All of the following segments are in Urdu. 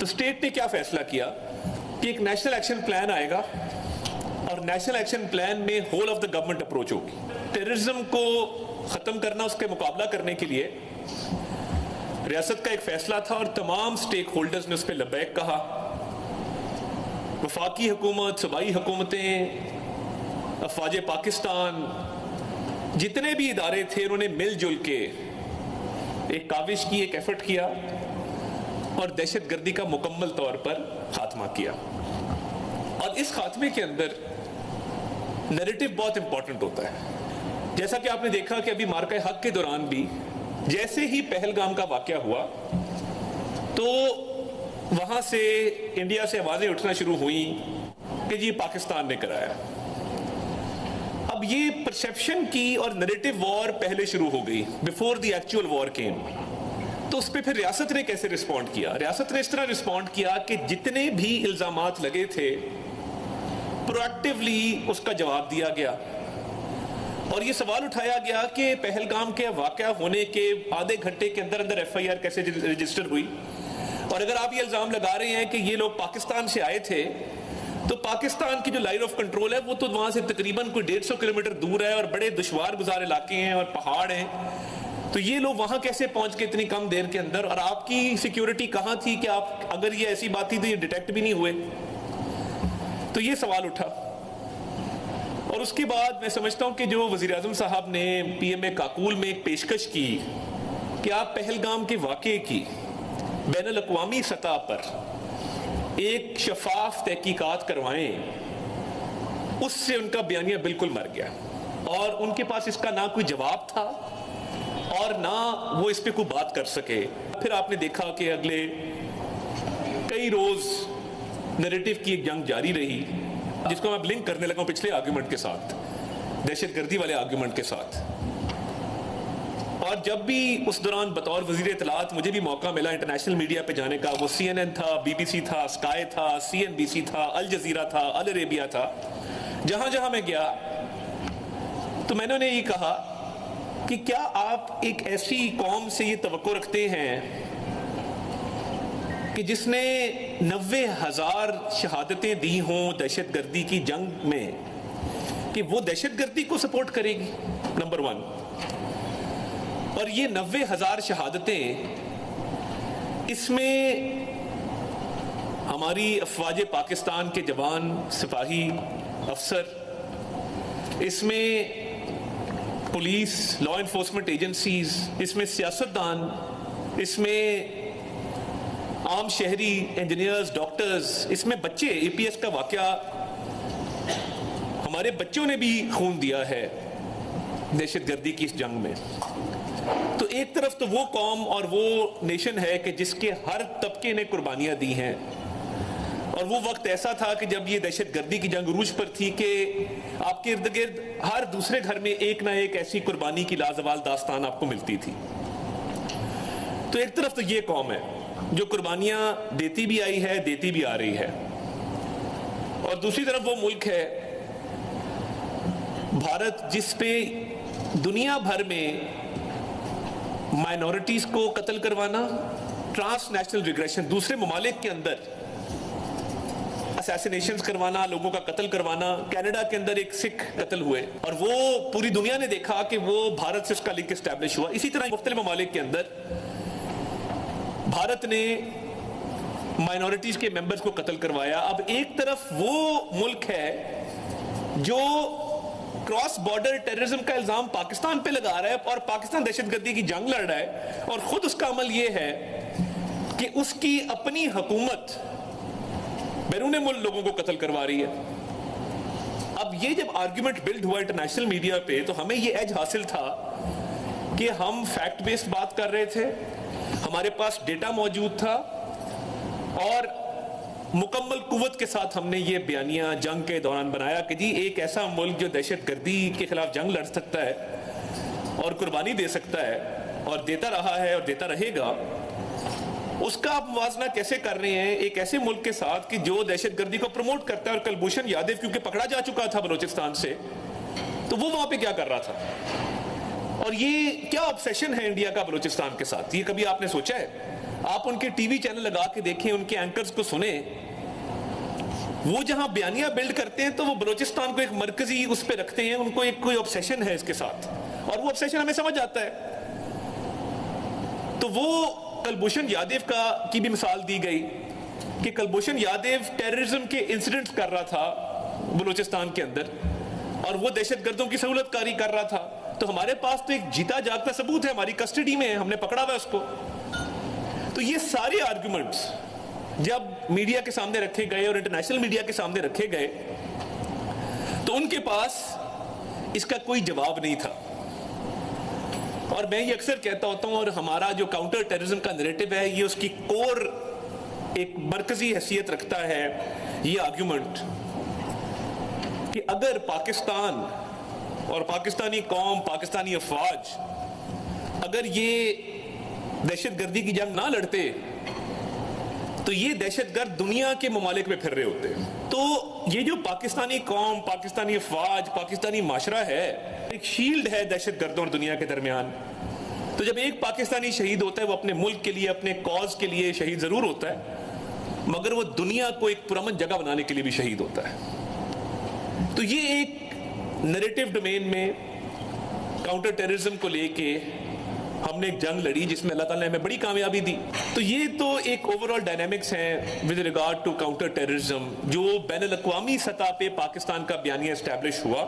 تو اسٹیٹ نے کیا فیصلہ کیا کہ ایک نیشنل ایکشن پلان آئے گا اور نیشنل ایکشن پلان میں whole of the government approach ہوگی. ٹیررزم کو ختم کرنا، اس کے مقابلہ کرنے کے لیے ریاست کا ایک فیصلہ تھا اور تمام سٹیک ہولڈرز نے اس پہ لبیک کہا. وفاقی حکومت، صوبائی حکومتیں، افواج پاکستان، جتنے بھی ادارے تھے انہوں نے مل جل کے ایک کاوش کی، ایک ایفرٹ کیا اور دہشت گردی کا مکمل طور پر خاتمہ کیا. اور اس خاتمے کے اندر نیریٹو بہت امپورٹنٹ ہوتا ہے. جیسا کہ آپ نے دیکھا کہ ابھی مارکہ حق کے دوران بھی جیسے ہی پہلگام کا واقعہ ہوا تو وہاں سے انڈیا سے آوازیں اٹھنا شروع ہوئیں کہ جی پاکستان نے کرایا. اب یہ پرسیپشن کی اور نیریٹو وار پہلے شروع ہو گئی before the actual war came. تو اس پہ پھر ریاست نے کیسے رسپونڈ کیا؟ ریاست نے اس طرح رسپونڈ کیا کہ جتنے بھی الزامات لگے تھے پرو ایکٹیولی اس کا جواب دیا گیا. اور یہ سوال اٹھایا گیا کہ پہلگام کے واقعہ ہونے کے آدھے گھنٹے کے اندر اندر ایف آئی آر کیسے رجسٹر ہوئی؟ اور اگر آپ یہ الزام لگا رہے ہیں کہ یہ لوگ پاکستان سے آئے تھے تو پاکستان کی جو لائن آف کنٹرول ہے وہ تو وہاں سے تقریباً کوئی 150 کلومیٹر دور ہے اور بڑے دشوار گزار علاقے ہیں اور پہاڑ ہیں. تو یہ لوگ وہاں کیسے پہنچ کے اتنی کم دیر کے اندر؟ اور آپ کی سیکیورٹی کہاں تھی کہ آپ اگر یہ ایسی بات تھی تو یہ ڈیٹیکٹ بھی نہیں ہوئے؟ تو یہ سوال اٹھا. اور اس کے بعد میں سمجھتا ہوں کہ جو وزیر اعظم صاحب نے پی ایم اے کاکول میں ایک پیشکش کی کہ آپ پہلگام کے واقعے کی بین الاقوامی سطح پر ایک شفاف تحقیقات کروائیں، اس سے ان کا بیانیہ بالکل مر گیا اور ان کے پاس اس کا نہ کوئی جواب تھا اور نہ وہ اس پہ کوئی بات کر سکے. پھر آپ نے دیکھا کہ اگلے کئی روز نیریٹو کی ایک جنگ جاری رہی جس کو میں اب لنک کرنے لگا ہوں پچھلے آرگیومنٹ کے ساتھ، دہشت گردی والے آرگیومنٹ کے ساتھ. اور جب بھی اس دوران بطور وزیر اطلاعات مجھے بھی موقع ملا انٹرنیشنل میڈیا پہ جانے کا، وہ سی این این تھا، بی بی سی تھا، اسکائی تھا، سی این بی سی تھا، الجزیرہ تھا، ال عربیہ تھا، جہاں جہاں میں گیا تو میں نے انہیں یہ کہا کہ کیا آپ ایک ایسی قوم سے یہ توقع رکھتے ہیں کہ جس نے 90,000 شہادتیں دی ہوں دہشت گردی کی جنگ میں، کہ وہ دہشت گردی کو سپورٹ کرے گی؟ نمبر 1. اور یہ 90,000 شہادتیں، اس میں ہماری افواج پاکستان کے جوان، سپاہی، افسر، اس میں پولیس، لا انفورسمنٹ ایجنسیز، اس میں سیاستدان، اس میں عام شہری، انجینئرز، ڈاکٹرز، اس میں بچے. اے پی ایس کا واقعہ، ہمارے بچوں نے بھی خون دیا ہے دہشت گردی کی اس جنگ میں. تو ایک طرف تو وہ قوم اور وہ نیشن ہے کہ جس کے ہر طبقے نے قربانیاں دی ہیں، اور وہ وقت ایسا تھا کہ جب یہ دہشت گردی کی جنگ عروج پر تھی کہ آپ کے ارد گرد ہر دوسرے گھر میں ایک نہ ایک ایسی قربانی کی لازوال داستان آپ کو ملتی تھی. تو ایک طرف تو یہ قوم ہے جو قربانیاں دیتی بھی آئی ہے، دیتی بھی آ رہی ہے، اور دوسری طرف وہ ملک ہے بھارت جس پہ دنیا بھر میں مائنورٹیز کو قتل کروانا، ٹرانس نیشنل ریگریشن، دوسرے ممالک کے اندر اسیسینیشنز کروانا، لوگوں کا قتل کروانا. کینیڈا کے اندر ایک سکھ قتل ہوئے اور وہ پوری دنیا نے دیکھا کہ وہ بھارت سے اس کا لنک اسٹیبلش ہوا. اسی طرح مختلف ممالک کے اندر بھارت نے مائنورٹیز کے ممبرز کو قتل کروایا. اب ایک طرف وہ ملک ہے جو کراس بارڈر ٹیررزم کا الزام پاکستان پہ لگا رہا ہے اور پاکستان دہشت گردی کی جنگ لڑ رہا ہے، اور خود اس کا عمل یہ ہے کہ اس کی اپنی حکومت بیرون ملک لوگوں کو قتل کروا رہی ہے. اب یہ جب آرگیومنٹ بلڈ ہوا انٹرنیشنل میڈیا پہ تو ہمیں یہ ایج حاصل تھا کہ ہم فیکٹ بیسڈ بات کر رہے تھے، ہمارے پاس ڈیٹا موجود تھا، اور مکمل قوت کے ساتھ ہم نے یہ بیانیہ جنگ کے دوران بنایا کہ جی ایک ایسا ملک جو دہشت گردی کے خلاف جنگ لڑ سکتا ہے اور قربانی دے سکتا ہے اور دیتا رہا ہے اور دیتا رہے گا، اس کا آپ موازنہ کیسے کر رہے ہیں ایک ایسے ملک کے ساتھ کہ جو دہشت گردی کو پروموٹ کرتا ہے؟ اور کلبھوشن یادو کیونکہ پکڑا جا چکا تھا بلوچستان سے، تو وہ وہاں پہ کیا کر رہا تھا؟ اور یہ کیا آبسیشن ہے انڈیا کا بلوچستان کے ساتھ؟ یہ کبھی آپ نے سوچا ہے؟ آپ ان کے ٹی وی چینل لگا کے دیکھیں, ان کے اینکرز کو سنیں, وہ جہاں بیانیہ بلڈ کرتے ہیں تو وہ بلوچستان کو ایک مرکزی اس پہ رکھتے ہیں, ان کو ایک کوئی obsession ہے اس کے ساتھ, اور وہ obsession ہمیں سمجھ آتا ہے. تو وہ کلبھوشن یادیو کی بھی مثال دی گئی کہ کلبھوشن یادیو ٹیررزم کے انسیڈنٹس کر رہا تھا بلوچستان کے اندر, اور وہ دہشت گردوں کی سہولت کاری کر رہا تھا. تو ہمارے پاس تو ایک جیتا جاگتا ثبوت ہے, ہماری کسٹڈی میں ہے, ہم نے پکڑا ہوا ہے اس کو. تو یہ سارے آرگومنٹس جب میڈیا کے سامنے رکھے گئے اور انٹرنیشنل میڈیا کے سامنے رکھے گئے تو ان کے پاس اس کا کوئی جواب نہیں تھا. اور میں یہ اکثر کہتا ہوتا ہوں, اور ہمارا جو کاؤنٹر ٹیررزم کا نیریٹو ہے یہ اس کی کور ایک مرکزی حیثیت رکھتا ہے یہ آرگومنٹ کہ اگر پاکستان اور پاکستانی قوم, پاکستانی افواج اگر یہ دہشت گردی کی جنگ نہ لڑتے تو یہ دہشت گرد دنیا کے ممالک میں پھر رہے ہوتے. تو یہ جو پاکستانی قوم, پاکستانی افواج, پاکستانی معاشرہ ہے, ایک شیلڈ ہے دہشت گردوں اور دنیا کے درمیان. تو جب ایک پاکستانی شہید ہوتا ہے وہ اپنے ملک کے لیے, اپنے کاز کے لیے شہید ضرور ہوتا ہے, مگر وہ دنیا کو ایک پرامن جگہ بنانے کے لیے بھی شہید ہوتا ہے. تو یہ ایک نیریٹو ڈومین میں کاؤنٹر ٹیررزم کو لے کے ہم نے ایک جنگ لڑی جس میں اللہ تعالیٰ نے ہمیں بڑی کامیابی دی. تو یہ تو ایک اوورآل ڈائنامکس ہیں with regard to counter terrorism جو بین الاقوامی سطح پہ پاکستان کا بیانیہ اسٹیبلش ہوا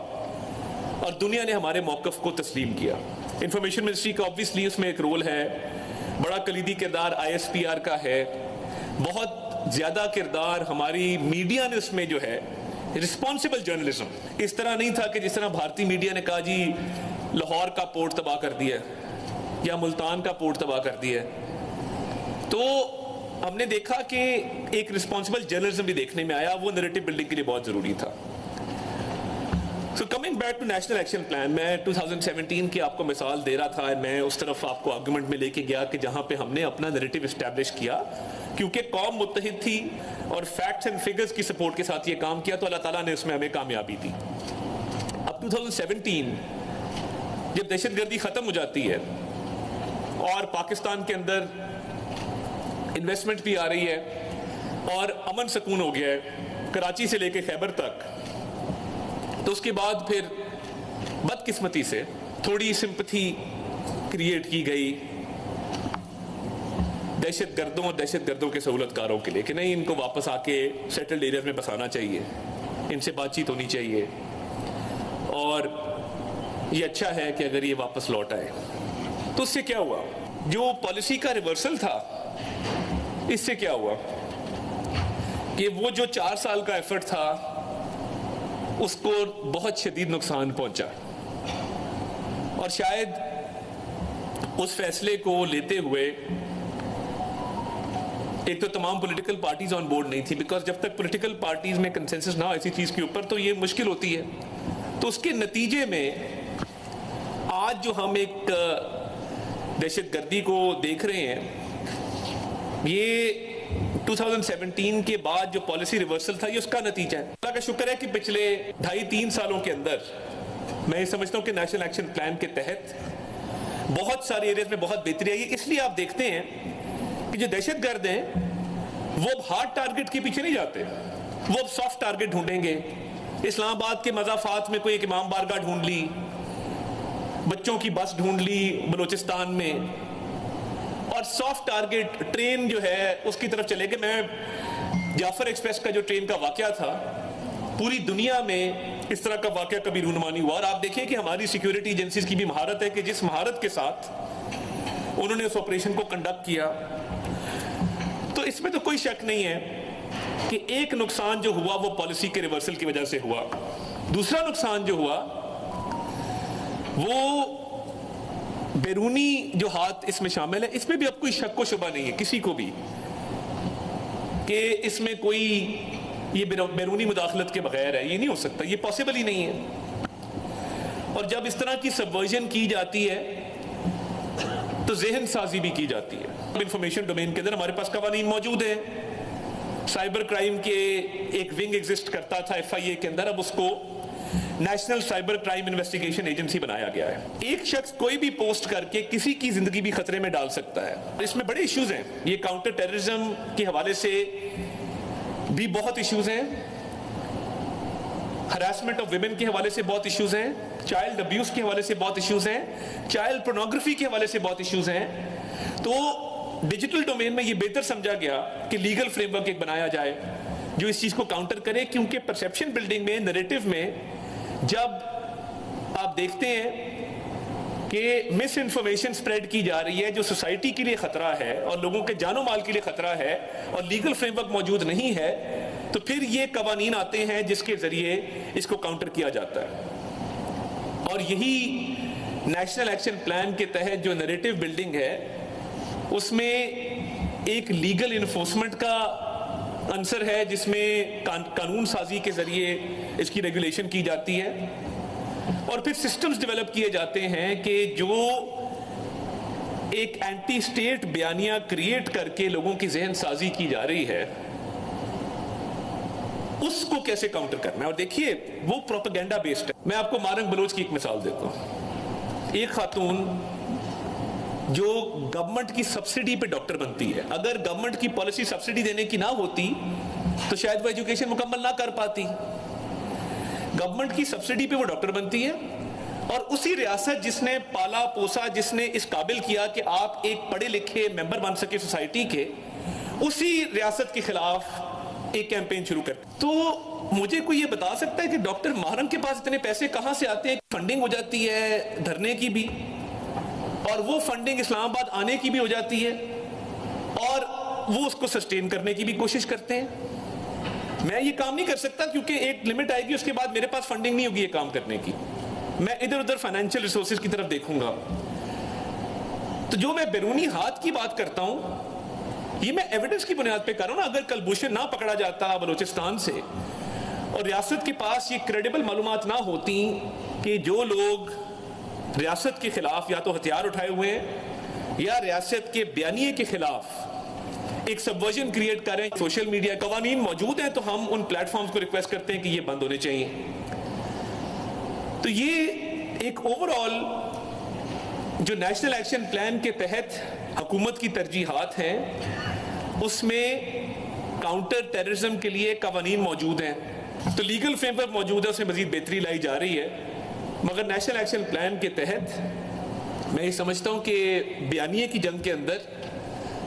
اور دنیا نے ہمارے موقف کو تسلیم کیا. انفارمیشن منسٹری کا آبویسلی اس میں ایک رول ہے, بڑا کلیدی کردار ISPR کا ہے, بہت زیادہ کردار ہماری میڈیا نے اس میں جو ہے رسپانسبل جرنلزم. اس طرح نہیں تھا کہ جس طرح بھارتی میڈیا نے کہا جی لاہور کا پورٹ تباہ کر دیا یا ملتان کا پورٹ تباہ کر دیا. تو ہم نے دیکھا کہ ایک رسپانسبل جرنلزم بھی دیکھنے میں آیا, وہ نیریٹو بلڈنگ کے لیے بہت ضروری تھا. So coming back to national action plan, میں 2017 کی آپ کو مثال دے رہا تھا, میں اس طرف آپ کو آرگومنٹ میں لے کے گیا کہ جہاں پہ ہم نے اپنا نیریٹو اسٹیبلش کیا کیونکہ قوم متحد تھی اور فیکٹس اینڈ فگرز کی سپورٹ کے ساتھ یہ کام کیا, تو اللہ تعالیٰ نے اس میں ہمیں کامیابی دی. اب 2017 جب دہشت گردی ختم ہو جاتی ہے اور پاکستان کے اندر انویسٹمنٹ بھی آ رہی ہے اور امن سکون ہو گیا ہے کراچی سے لے کے خیبر تک, تو اس کے بعد پھر بدقسمتی سے تھوڑی سمپتھی کریٹ کی گئی دہشت گردوں اور دہشت گردوں کے سہولت کاروں کے لیے کہ نہیں, ان کو واپس آ کے سیٹلڈ ایریاز میں بسانا چاہیے, ان سے بات چیت ہونی چاہیے, اور یہ اچھا ہے کہ اگر یہ واپس لوٹ آئے. تو اس سے کیا ہوا, جو پالیسی کا ریورسل تھا اس سے کیا ہوا کہ وہ جو 4 سال کا ایفرٹ تھا اس کو بہت شدید نقصان پہنچا. اور شاید اس فیصلے کو لیتے ہوئے ایک تو تمام پولیٹیکل پارٹیز آن بورڈ نہیں تھی, بیکاز جب تک پولیٹیکل پارٹیز میں کنسنسس نہ ہو ایسی چیز کے اوپر تو یہ مشکل ہوتی ہے. تو اس کے نتیجے میں آج جو ہم ایک دہشت گردی کو دیکھ رہے ہیں, یہ 2017 کے بعد جو پالیسی ریورسل تھا یہ اس کا نتیجہ ہے. اللہ کا شکر ہے کہ پچھلے 2.5-3 سالوں کے اندر میں یہ سمجھتا ہوں کہ نیشنل ایکشن پلان کے تحت بہت سارے ایریاز میں بہت بہتری آئی ہے. اس لیے آپ دیکھتے ہیں کہ جو دہشت گرد ہیں وہ اب ہارڈ ٹارگٹ کے پیچھے نہیں جاتے, وہ اب سافٹ ٹارگٹ ڈھونڈیں گے. اسلام آباد کے مضافات میں کوئی ایک امام بارگاہ ڈھونڈ لی, بچوں کی بس ڈھونڈ لی بلوچستان میں, اور سافٹ ٹارگٹ ٹرین جو ہے اس کی طرف چلے گئے. میں جعفر ایکسپریس کا جو ٹرین کا واقعہ تھا, پوری دنیا میں اس طرح کا واقعہ کبھی رونما نہیں ہوا. اور آپ دیکھیں کہ ہماری سیکیورٹی ایجنسیز کی بھی مہارت ہے کہ جس مہارت کے ساتھ انہوں نے اس آپریشن کو کنڈکٹ کیا, تو اس میں تو کوئی شک نہیں ہے کہ ایک نقصان جو ہوا وہ پالیسی کے ریورسل کی وجہ سے ہوا. دوسرا نقصان جو ہوا وہ بیرونی جو ہاتھ اس میں شامل ہے, اس میں بھی اب کوئی شک و شبہ نہیں ہے کسی کو بھی کہ اس میں کوئی یہ بیرونی مداخلت کے بغیر ہے. یہ نہیں ہو سکتا, یہ پاسبل ہی نہیں ہے. اور جب اس طرح کی سبورژن کی جاتی ہے تو ذہن سازی بھی کی جاتی ہے. انفارمیشن ڈومین کے اندر ہمارے پاس قوانین موجود ہیں, سائبر کرائم کے ایک ونگ ایگزسٹ کرتا تھا FIA کے اندر, اب اس کو national cyber crime investigation agency بنایا گیا ہے. ایک شخص کوئی بھی پوسٹ کر کے کسی کی زندگی بھی خطرے میں ڈال سکتا ہے. اس میں بڑے ایشوز ہیں. یہ کاؤنٹر ٹیررزم کے حوالے سے بھی بہت ایشوز ہیں, ہراسمنٹ آف ویمن کے حوالے سے بہت ایشوز ہیں, چائلڈ ابیوز کے حوالے سے بہت ایشوز ہیں, چائلڈ پورنوگرافی کے حوالے سے بہت ایشوز ہیں. تو ڈیجیٹل ڈومین میں یہ بہتر سمجھا گیا کہ لیگل فریم ورک ایک بنایا جائے جو اس چیز کو کاؤنٹر کرے, کیونکہ پرسیپشن بلڈنگ میں, نیریٹو میں جب آپ دیکھتے ہیں کہ مس انفارمیشن سپریڈ کی جا رہی ہے جو سوسائٹی کے لیے خطرہ ہے اور لوگوں کے جان و مال کے لیے خطرہ ہے اور لیگل فریم ورک موجود نہیں ہے, تو پھر یہ قوانین آتے ہیں جس کے ذریعے اس کو کاؤنٹر کیا جاتا ہے. اور یہی نیشنل ایکشن پلان کے تحت جو نیریٹو بلڈنگ ہے اس میں ایک لیگل انفورسمنٹ کا عنصر ہے جس میں قانون سازی کے ذریعے اس کی ریگولیشن کی جاتی ہے, اور پھر سسٹمز ڈیولپ کیے جاتے ہیں کہ جو ایک اینٹی اسٹیٹ بیانیہ کریٹ کر کے لوگوں کی ذہن سازی کی جا رہی ہے اس کو کیسے کاؤنٹر کرنا ہے. اور دیکھیے وہ پروپیگنڈا بیسڈ ہے. میں آپ کو مارنگ بلوچ کی ایک مثال دیتا ہوں. ایک خاتون جو گورنمنٹ کی سبسڈی پہ ڈاکٹر بنتی ہے, اگر گورنمنٹ کی پالیسی سبسڈی دینے کی نہ ہوتی تو شاید وہ ایجوکیشن مکمل نہ کر پاتی. گورنمنٹ کی سبسڈی پہ وہ ڈاکٹر بنتی ہے, اور اسی ریاست جس نے پالا پوسا, جس نے اس قابل کیا کہ آپ ایک پڑھے لکھے ممبر بن سکے سوسائٹی کے, اسی ریاست کے خلاف ایک کیمپین شروع کرتے. تو مجھے کوئی یہ بتا سکتا ہے کہ ڈاکٹر ماہرنگ کے پاس اتنے پیسے کہاں سے آتے ہیں؟ فنڈنگ ہو جاتی ہے دھرنے کی بھی, اور وہ فنڈنگ اسلام آباد آنے کی بھی ہو جاتی ہے, اور وہ اس کو سسٹین کرنے کی بھی کوشش کرتے ہیں. میں یہ کام نہیں کر سکتا کیونکہ ایک لمٹ آئے گی, اس کے بعد میرے پاس فنڈنگ نہیں ہوگی یہ کام کرنے کی. میں ادھر ادھر فائنینشیل ریسورسز کی طرف دیکھوں گا. تو جو میں بیرونی ہاتھ کی بات کرتا ہوں یہ میں ایویڈنس کی بنیاد پہ کر رہا ہوں نا. اگر کلبھوشن نہ پکڑا جاتا بلوچستان سے اور ریاست کے پاس یہ کریڈیبل معلومات نہ ہوتی کہ جو لوگ ریاست کے خلاف یا تو ہتھیار اٹھائے ہوئے ہیں یا ریاست کے بیانیے کے خلاف ایک سبورژن کریٹ کریں, سوشل میڈیا قوانین موجود ہیں تو ہم ان پلیٹ فارمز کو ریکویسٹ کرتے ہیں کہ یہ بند ہونے چاہیے. تو یہ ایک اوور آل جو نیشنل ایکشن پلان کے تحت حکومت کی ترجیحات ہیں اس میں کاؤنٹر ٹیررزم کے لیے قوانین موجود ہیں, تو لیگل فریم ورک موجود ہے, اس میں مزید بہتری لائی جا رہی ہے. مگر نیشنل ایکشن پلان کے تحت میں یہ سمجھتا ہوں کہ بیانیے کی جنگ کے اندر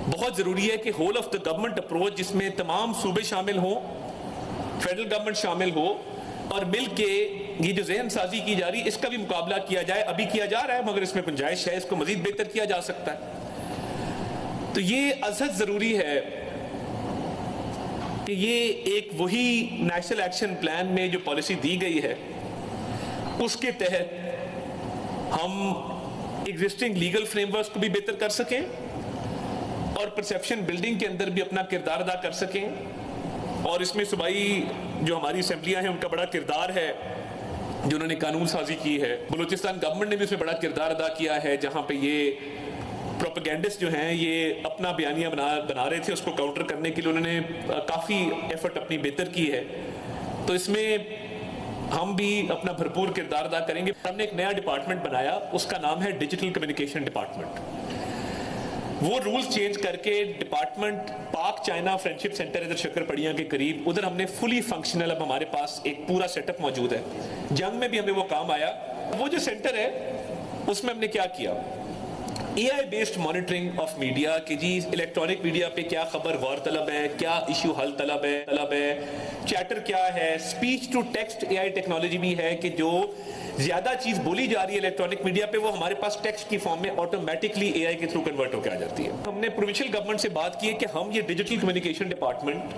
بہت ضروری ہے کہ whole of the government approach, جس میں تمام صوبے شامل ہوں, فیڈرل گورنمنٹ شامل ہو, اور مل کے یہ جو ذہن سازی کی جا رہی ہے اس کا بھی مقابلہ کیا جائے. ابھی کیا جا رہا ہے مگر اس میں گنجائش ہے, اس کو مزید بہتر کیا جا سکتا ہے. تو یہ ازحد ضروری ہے کہ یہ ایک وہی نیشنل ایکشن پلان میں جو پالیسی دی گئی ہے اس کے تحت ہم ایگزسٹنگ لیگل فریم ورک کو بھی بہتر کر سکیں اور پرسیپشن بلڈنگ کے اندر بھی اپنا کردار ادا کر سکیں. اور اس میں صوبائی جو ہماری اسمبلیاں ہیں ان کا بڑا کردار ہے جو انہوں نے قانون سازی کی ہے. بلوچستان گورنمنٹ نے بھی اس میں بڑا کردار ادا کیا ہے, جہاں پہ یہ پروپیگنڈسٹ جو ہیں یہ اپنا بیانیہ بنا رہے تھے, اس کو کاؤنٹر کرنے کے لیے انہوں نے کافی ایفرٹ اپنی بہتر کی ہے. تو اس میں ہم بھی اپنا بھرپور کردار ادا کریں گے. ہم نے ایک نیا ڈپارٹمنٹ بنایا, اس کا نام ہے ڈیجیٹل کمیونیکیشن ڈپارٹمنٹ. وہ رولز چینج کر کے ڈپارٹمنٹ پاک چائنا فرینڈشپ سینٹر ادھر شکر پڑیاں کے قریب, ادھر ہم نے فلی فنکشنل, اب ہمارے پاس ایک پورا سیٹ اپ موجود ہے. جنگ میں بھی ہمیں وہ کام آیا. وہ جو سینٹر ہے اس میں ہم نے کیا کیا, A I based monitoring of media کہ جی الیکٹرانک میڈیا پہ کیا خبر غور طلب ہے, کیا ایشو حل طلب ہے, چیٹر کیا ہے, speech to text AI technology بھی ہے کہ جو زیادہ چیز بولی جا رہی ہے الیکٹرانک میڈیا پہ وہ ہمارے پاس ٹیکسٹ کی فارم میں آٹومیٹکلی اے آئی کے تھرو کنورٹ ہو کے آ جاتی ہے. ہم نے پروونشل گورنمنٹ سے بات کی ہے کہ ہم یہ ڈیجیٹل کمیونیکیشن ڈپارٹمنٹ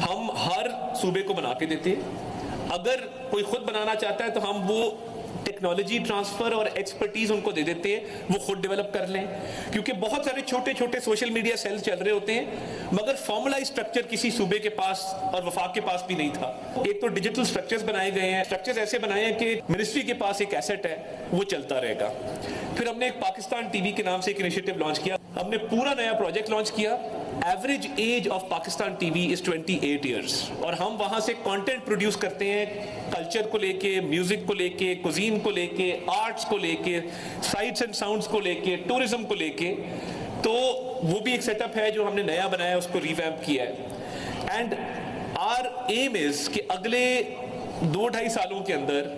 ہم ہر صوبے کو بنا کے دیتے ہیں. اگر کوئی خود بنانا چاہتا ہے تو ہم وہ ٹیکنالوجی ٹرانسفر اور ایکسپرٹیز ان کو دے دیتے ہیں, وہ خود ڈیولپ کر لیں, کیونکہ بہت سارے چھوٹے چھوٹے سوشل میڈیا سیل چل رہے ہوتے ہیں مگر فارملائز سٹرکچر کسی صوبے کے پاس اور وفاق کے پاس بھی نہیں تھا. ایک تو ڈیجیٹل سٹرکچرز بنائے گئے ہیں, سٹرکچرز ایسے بنائے ہیں کہ منسٹری کے پاس ایک ایسٹ ہے وہ چلتا رہے گا. پھر ہم نے ایک پاکستان ٹی وی کے نام سے ایک انیشیٹو لانچ کیا, ہم نے پورا نیا پروجیکٹ لانچ کیا average age of Pakistan TV is 28 years, اور ہم وہاں سے کانٹینٹ پروڈیوس کرتے ہیں کلچر کو لے کے، میوزک کو لے کے، کوزین کو لے کے، آرٹس کو لے کے، سائٹس اینڈ ساؤنڈس کو لے کے، ٹورزم کو لے کے. تو وہ بھی ایک سیٹ اپ ہے جو ہم نے نیا بنایا، اس کو ریویمپ کیا ہے. اینڈ آر ایم از کہ اگلے 2-2.5 سالوں کے اندر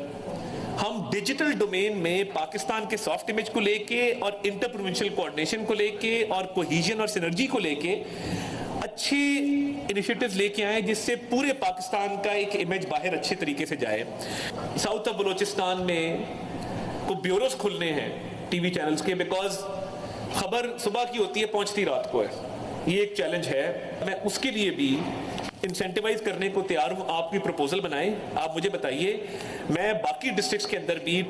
ہم ڈیجیٹل ڈومین میں پاکستان کے سافٹ امیج کو لے کے اور انٹر پروونشل کوآرڈینیشن کو لے کے اور کوہیژن اور سینرجی کو لے کے اچھے انیشیٹیوز لے کے آئیں جس سے پورے پاکستان کا ایک امیج باہر اچھے طریقے سے جائے. ساؤتھ آف بلوچستان میں کو بیوروز کھلنے ہیں ٹی وی چینلز کے، بیکاز خبر صبح کی ہوتی ہے پہنچتی رات کو ہے. یہ ایک چیلنج ہے. میں اس کے لیے بھی انسینٹیوائز کرنے کو تیار ہوں. آپ بھی پروپوزل بنائیں، آپ مجھے بتائیے. میں باقی ڈسٹرکٹس کے اندر بھی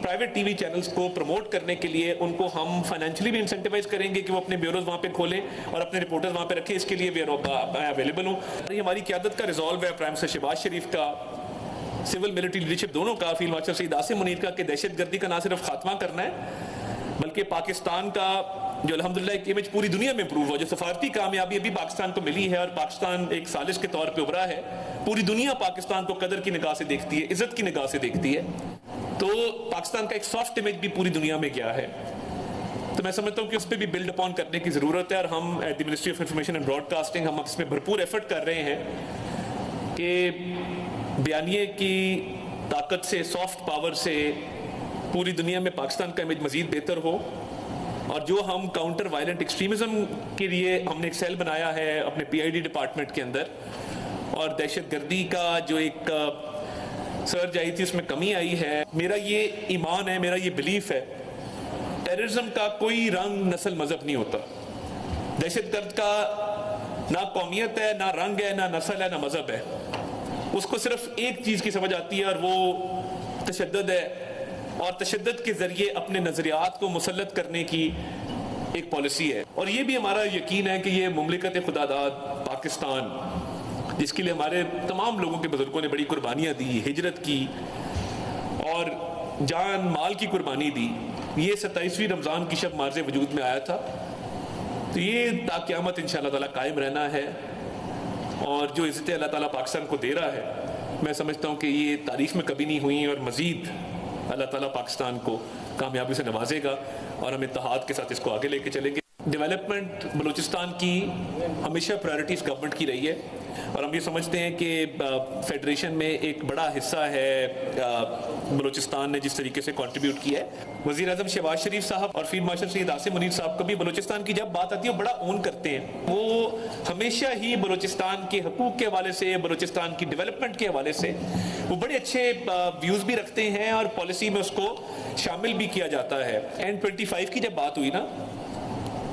پرائیویٹ ٹی وی چینلز کو پروموٹ کرنے کے لیے ان کو ہم فائنینشلی بھی انسینٹیوائز کریں گے کہ وہ اپنے بیوروز وہاں پہ کھولیں اور اپنے رپورٹرز وہاں پہ رکھیں. اس کے لیے میں اویلیبل ہوں. یہ ہماری قیادت کا ریزالو ہے، پرائم منسٹر شہباز شریف کا، سول ملٹری لیڈرشپ دونوں کا، فیلڈ مارشل سید عاصم منیر کا، کہ دہشت گردی کا نہ صرف خاتمہ کرنا ہے بلکہ پاکستان کا جو الحمدللہ ایک امیج پوری دنیا میں امپروو ہوا، جو سفارتی کامیابی ابھی پاکستان کو ملی ہے اور پاکستان ایک سازش کے طور پہ ابھرا ہے. پوری دنیا پاکستان کو قدر کی نگاہ سے دیکھتی ہے، عزت کی نگاہ سے دیکھتی ہے. تو پاکستان کا ایک سافٹ امیج بھی پوری دنیا میں گیا ہے. تو میں سمجھتا ہوں کہ اس پہ بھی بلڈ اپون کرنے کی ضرورت ہے، اور ہم at the ministry of information and broadcasting ہم اس میں بھرپور ایفرٹ کر رہے ہیں کہ بیانیے کی طاقت سے، سافٹ پاور سے پوری دنیا میں پاکستان کا امیج مزید بہتر ہو. اور جو ہم کاؤنٹر وائلنٹ ایکسٹریمزم کے لیے ہم نے ایک سیل بنایا ہے اپنے پی آئی ڈی ڈپارٹمنٹ کے اندر، اور دہشت گردی کا جو ایک سرج آئی تھی اس میں کمی آئی ہے. میرا یہ ایمان ہے، میرا یہ بلیف ہے، ٹیررزم کا کوئی رنگ، نسل، مذہب نہیں ہوتا. دہشت گرد کا نہ قومیت ہے، نہ رنگ ہے، نہ نسل ہے، نہ مذہب ہے. اس کو صرف ایک چیز کی سمجھ آتی ہے، اور وہ تشدد ہے، اور تشدد کے ذریعے اپنے نظریات کو مسلط کرنے کی ایک پالیسی ہے. اور یہ بھی ہمارا یقین ہے کہ یہ مملکت خدا داد پاکستان، جس کے لیے ہمارے تمام لوگوں کے بزرگوں نے بڑی قربانیاں دی، ہجرت کی اور جان مال کی قربانی دی، یہ 27ویں رمضان کی شب مارز وجود میں آیا تھا. تو یہ تا قیامت انشاءاللہ تعالیٰ قائم رہنا ہے. اور جو عزت اللہ تعالیٰ پاکستان کو دے رہا ہے، میں سمجھتا ہوں کہ یہ تاریخ میں کبھی نہیں ہوئی، اور مزید اللہ تعالیٰ پاکستان کو کامیابی سے نوازے گا، اور ہم اتحاد کے ساتھ اس کو آگے لے کے چلیں گے. ڈیولپمنٹ بلوچستان کی ہمیشہ پرائرٹیز گورنمنٹ کی رہی ہے، اور ہم یہ سمجھتے ہیں کہ فیڈریشن میں ایک بڑا حصہ ہے بلوچستان نے جس طریقے سے کنٹریبیوٹ کیا ہے. وزیر اعظم شہباز شریف صاحب اور فیلڈ مارشل سید عاصم منیر صاحب کبھی بلوچستان کی جب بات آتی ہے وہ بڑا اون کرتے ہیں. وہ ہمیشہ ہی بلوچستان کے حقوق کے حوالے سے، بلوچستان کی ڈیولپمنٹ کے حوالے سے وہ بڑے اچھے ویوز بھی رکھتے ہیں، اور پالیسی میں اس کو شامل بھی کیا جاتا ہے. N25 کی جب بات ہوئی نا،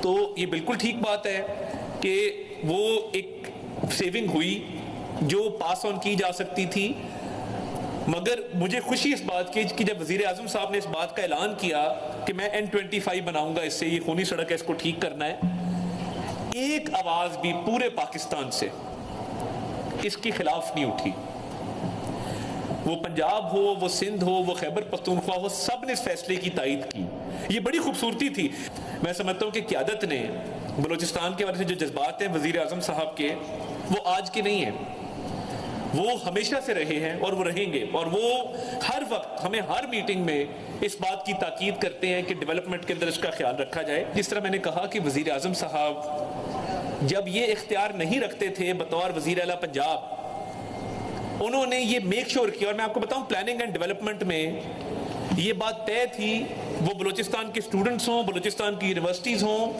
تو یہ بالکل ٹھیک بات ہے کہ وہ ایک سیونگ ہوئی جو پاس آن کی جا سکتی تھی. مگر مجھے خوشی اس بات کی کہ جب وزیر اعظم صاحب نے اس بات کا اعلان کیا کہ میں N25 بناؤں گا، اس سے یہ خونی سڑک ہے، اس کو ٹھیک کرنا ہے، ایک آواز بھی پورے پاکستان سے اس کے خلاف نہیں اٹھی. وہ پنجاب ہو، وہ سندھ ہو، وہ خیبر پختونخوا ہو، سب نے اس فیصلے کی تائید کی. یہ بڑی خوبصورتی تھی. میں سمجھتا ہوں کہ قیادت نے بلوچستان کے بارے سے جو جذبات ہیں وزیر اعظم صاحب کے، وہ آج کے نہیں ہیں، وہ ہمیشہ سے رہے ہیں اور وہ رہیں گے. اور وہ ہر وقت ہمیں ہر میٹنگ میں اس بات کی تاکید کرتے ہیں کہ ڈیولپمنٹ کے اندر اس کا خیال رکھا جائے. جس طرح میں نے کہا کہ وزیر اعظم صاحب جب یہ اختیار نہیں رکھتے تھے بطور وزیر اعلیٰ پنجاب، انہوں نے یہ میک شور کیا. اور میں آپ کو بتاؤں پلاننگ اینڈ ڈیولپمنٹ میں یہ بات طے تھی، وہ بلوچستان کے اسٹوڈنٹس ہوں، بلوچستان کی یونیورسٹیز ہوں،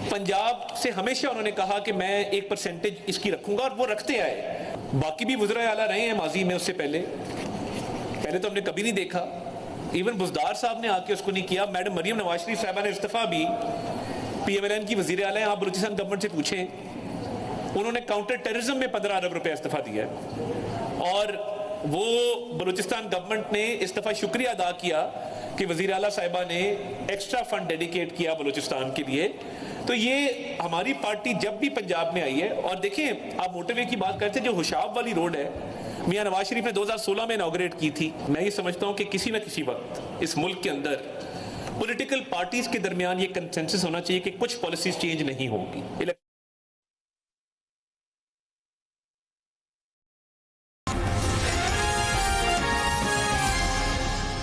پنجاب سے ہمیشہ انہوں نے کہا کہ میں 1% اس کی رکھوں گا، اور وہ رکھتے آئے. باقی بھی وزراء اعلیٰ رہے ہیں ماضی میں، اس سے پہلے تو ہم نے کبھی نہیں دیکھا. ایون بزدار صاحب نے آ کے اس کو نہیں کیا. میڈم مریم نواز شریف صاحبہ نے استعفیٰ بھی، پی ایم ایل این کی وزیر اعلیٰ ہیں، آپ بلوچستان گورنمنٹ سے پوچھیں، انہوں نے کاؤنٹر ٹیررزم میں 15 ارب روپے استعفیٰ دیا ہے. اور وہ بلوچستان گورنمنٹ نے استعفیٰ شکریہ ادا کیا کہ وزیر اعلیٰ صاحبہ نے ایکسٹرا فنڈ ڈیڈیکیٹ کیا بلوچستان کے لیے. تو یہ ہماری پارٹی جب بھی پنجاب میں آئی ہے. اور دیکھیں آپ موٹر وے کی بات کرتے ہیں، جو ہوشاب والی روڈ ہے میاں نواز شریف نے 2016 میں انوگریٹ کی تھی. میں یہ سمجھتا ہوں کہ کسی نہ کسی وقت اس ملک کے اندر پولیٹیکل پارٹیز کے درمیان یہ کنسنسس ہونا چاہیے کہ کچھ پالیسیز چینج نہیں ہوگی.